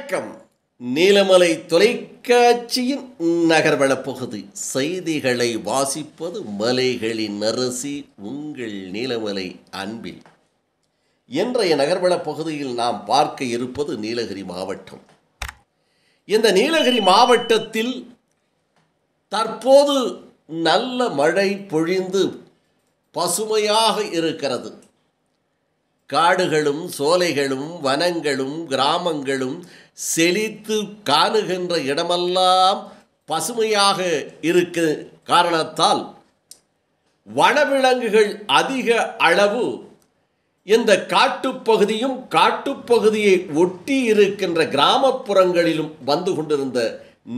வணக்கம். நீலமலை தொலைக்காட்சியின் நகர்வள பகுதி செய்திகளை வாசிப்பது மலைகளின் அரசி உங்கள் நீலமலை அன்பில். இன்றைய நகர்வள பகுதியில் நாம் பார்க்க இருப்பது நீலகிரி மாவட்டம். இந்த நீலகிரி மாவட்டத்தில் தற்போது நல்ல மழை பொழிந்து பசுமையாக இருக்கிறது. காடுகளும் சோலைகளும் வனங்களும் கிராமங்களும் செழித்து காணுகின்ற இடமெல்லாம் பசுமையாக இருக்க காரணத்தால் வனவிலங்குகள் அதிக அளவு இந்த காட்டுப்பகுதியும் காட்டுப்பகுதியை ஒட்டி இருக்கின்ற கிராமப்புறங்களிலும் வந்து கொண்டிருந்த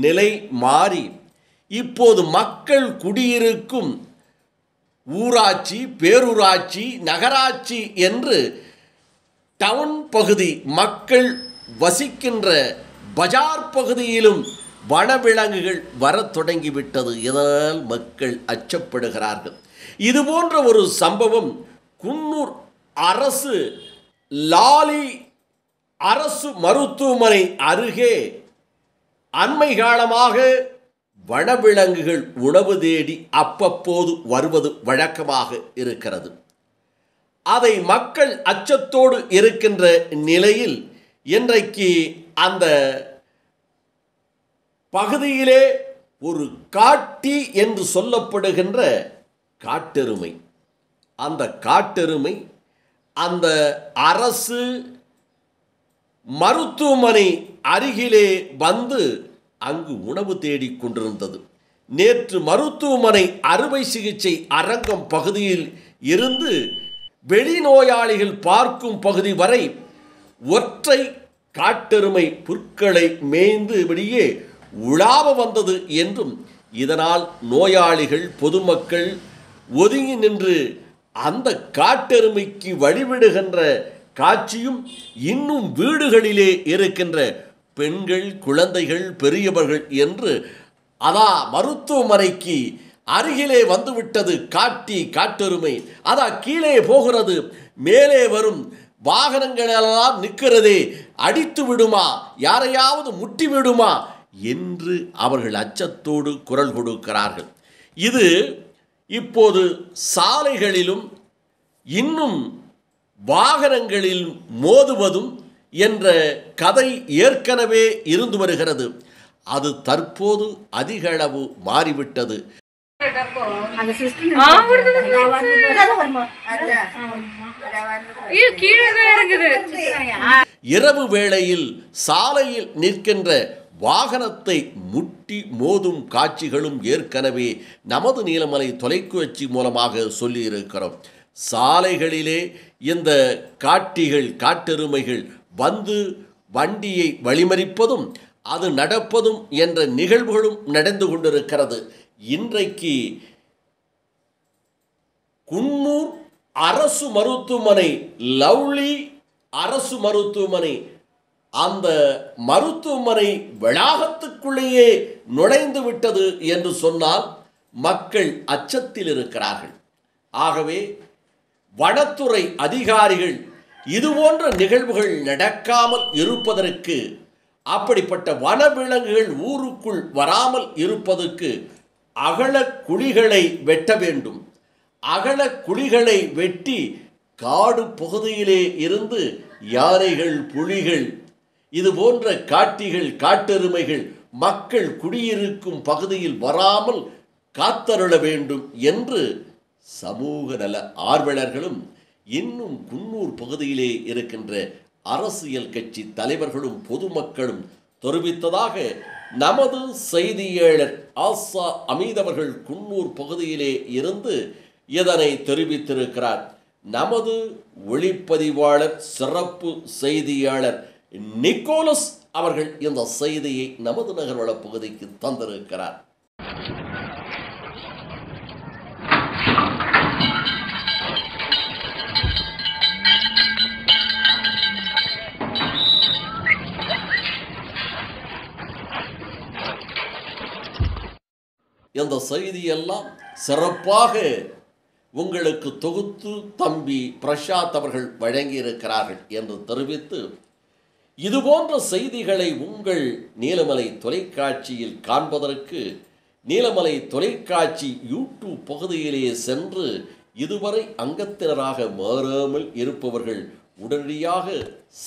நிலை மாறி இப்போது மக்கள் குடியிருக்கும் ஊராட்சி, பேரூராட்சி, நகராட்சி என்று டவுன் பகுதி மக்கள் வசிக்கின்ற பஜார் பகுதியிலும் வனவிலங்குகள் வரத் தொடங்கிவிட்டது. இதனால் மக்கள் அச்சப்படுகிறார்கள். இதுபோன்ற ஒரு சம்பவம் குன்னூர் அரசு லாலி அரசு மருத்துவமனை அருகே அண்மை காலமாக வனவிலங்குகள் உணவு தேடி அவ்வப்போது வருவது வழக்கமாக இருக்கிறது. அதை மக்கள் அச்சத்தோடு இருக்கின்ற நிலையில் இன்றைக்கு அந்த பகுதியிலே ஒரு காட்டி என்று சொல்லப்படுகின்ற காட்டெருமை, அந்த காட்டெருமை அந்த அரசு மருத்துவமனை அருகிலே வந்து அங்கு உணவு தேடிக் கொண்டிருந்தது. நேற்று மருத்துவமனை அறுவை சிகிச்சை அரங்கம் பகுதியில் இருந்து வெளிநோயாளிகள் பார்க்கும் பகுதி வரை ஒற்றை காட்டெருமை புற்களை மேய்ந்து வெளியே உலாவ வந்தது என்றும், இதனால் நோயாளிகள் பொதுமக்கள் ஒதுங்கி நின்று அந்த காட்டெருமைக்கு வழிவிடுகின்ற காட்சியும், இன்னும் வீடுகளிலே இருக்கின்ற பெண்கள், குழந்தைகள், பெரியவர்கள் என்று மருத்துவமனைக்கு அருகிலே வந்துவிட்டது காட்டெருமை. கீழே போகிறது, மேலே வரும் வாகனங்களெல்லாம் நிற்கிறதே, அடித்து விடுமா, யாரையாவது முட்டி விடுமா என்று அவர்கள் அச்சத்தோடு குரல் கொடுக்கிறார்கள். இது இப்போது சாலைகளிலும் இன்னும் வாகனங்களில் மோதுவதும் என்ற கதை ஏற்கனவே இருந்து வருகிறது. அது தற்போது அதிக அளவு மாறிவிட்டது. இரவு வேளையில் சாலையில் நிற்கின்ற வாகனத்தை முட்டி மோதும் காட்சிகளும் ஏற்கனவே நமது நீலமலை தொலைக்காட்சி மூலமாக சொல்லியிருக்கிறோம். சாலைகளிலே இந்த காட்டெருமைகள் வந்து வண்டியை வழிமறிப்பதும் அது நடப்பதும் என்ற நிகழ்வுகளும் நடந்து கொண்டிருக்கிறது. இன்றைக்கு குன்னூர் அரசு மருத்துவமனை, லவ்லி அரசு மருத்துவமனை, அந்த மருத்துவமனை வளாகத்துக்குள்ளேயே நுழைந்து விட்டது என்று சொன்னால் மக்கள் அச்சத்தில் இருக்கிறார்கள். ஆகவே வனத்துறை அதிகாரிகள் இதுபோன்ற நிகழ்வுகள் நடக்காமல் இருப்பதற்கு, அப்படிப்பட்ட வனவிலங்குகள் ஊருக்குள் வராமல் இருப்பதற்கு அகல குழிகளை வெட்ட வேண்டும். அகல குழிகளை வெட்டி காடு பகுதியிலே இருந்து யானைகள், புலிகள், இது போன்ற காட்டெருமைகள் மக்கள் குடியிருக்கும் பகுதியில் வராமல் காத்தருள வேண்டும் என்று சமூக நல ஆர்வலர்களும் இன்னும் குன்னூர் பகுதியிலே இருக்கின்ற அரசியல் கட்சி தலைவர்களும் பொதுமக்களும் தெரிவித்ததாக நமது செய்தியாளர் ஆசா அமீத் அவர்கள் குன்னூர் பகுதியிலே இருந்து இதனை தெரிவித்திருக்கிறார். நமது ஒளிப்பதிவாளர் சிறப்பு செய்தியாளர் நிக்கோலஸ் அவர்கள் இந்த செய்தியை நமது நகர்வள பகுதிக்கு தந்திருக்கிறார். இந்த செய்தியெல்லாம் சிறப்பாக உங்களுக்கு தொகுத்து தம்பி பிரசாத் அவர்கள் வழங்கியிருக்கிறார்கள் என்று தெரிவித்து, இதுபோன்ற செய்திகளை உங்கள் நீலமலை தொலைக்காட்சியில் காண்பதற்கு நீலமலை தொலைக்காட்சி யூடியூப் பகுதியிலே சென்று இதுவரை அங்கத்தினராக மாறாமல் இருப்பவர்கள் உடனடியாக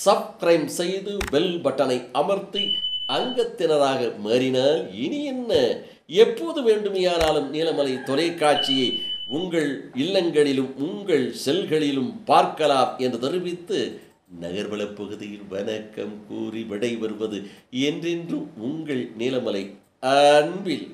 சப்ஸ்கிரைப் செய்து பெல் பட்டனை அமர்த்தி அங்கத்தினராக மாறினால் இனி என்ன, எப்போது வேண்டுமையானாலும் நீலமலை தொலைக்காட்சியை உங்கள் இல்லங்களிலும் உங்கள் செல்களிலும் பார்க்கலாம் என்று தெரிவித்து நகர்வள பகுதியில் வணக்கம் கூறி விடைபெறுவது என்றென்றும் உங்கள் நீலமலை அன்பில்